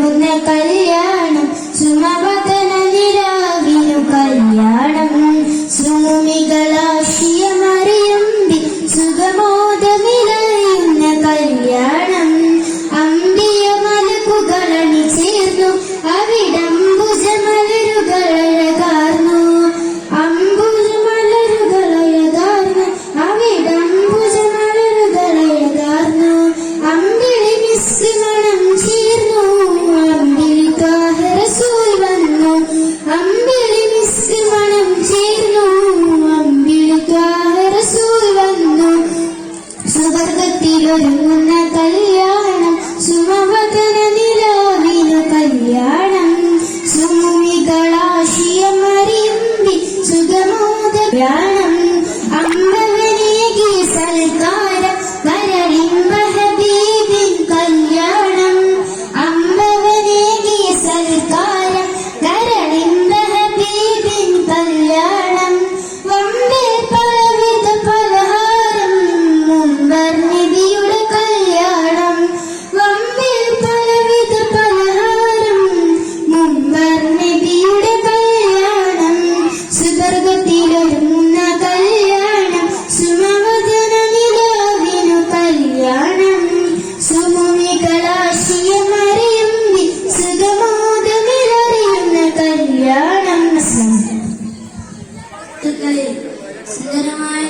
കല്യാണത്തിലൊരുങ്ങുന്ന കല്യാണം സുമവദന നിലാവിനു കല്യാണം സുമുമികളാശിയ മറിയമ്പി സുഖമോദമിലയുന്ന കല്യാണം അമ്പിയ മലക്കുകളണി ചേർന്നു അവിടംബുജമലരുകളഴകാർന്നു അംബുജമലരുകളഴകാർന്നു അവിടംബുജമലരുകളഴകാർന്നു അമ്പിളി മിസ്ക് മണം ചേർന്നു അമ്പിളി ത്വാഹ റസൂൽ വന്നു അമ്പിളി മിസ്ക് മണം ചേർന്നു അമ്പിളി ത്വാഹ റസൂൽ വന്നു സുവർഗത്തിലൊരുങ്ങുന്ന കല്യാണം സുമവദന നിലാവിനു കല്യാണം സുമുമികളാശിയ മറിയമ്പി സുഖമോദ കല്യാണം അമ്പവനേകി സൽക്കാരം വരളിമ്പ ഹബീബിൻ കല്യാണം അമ്പവനേകി സൽക്കാരം വരളിമ്പ ഹബീബിൻ കല്യാണം വമ്പേ പലവിധ പലഹാരം മുമ്പർ നബിയുടെ കല്യാണം വമ്പേ പലവിധ പലഹാരം മുമ്പർ നബിയുടെ കല്യാണം സുവർഗത്തിലൊരുങ്ങുന്ന കല്യാണം സുമവദന നിലാവിനു കല്യാണം സുമുമികളാശിയ മറിയമ്പി സുഖമോദമിലറിയുന്ന കല്യാണം. സുന്ദരമായ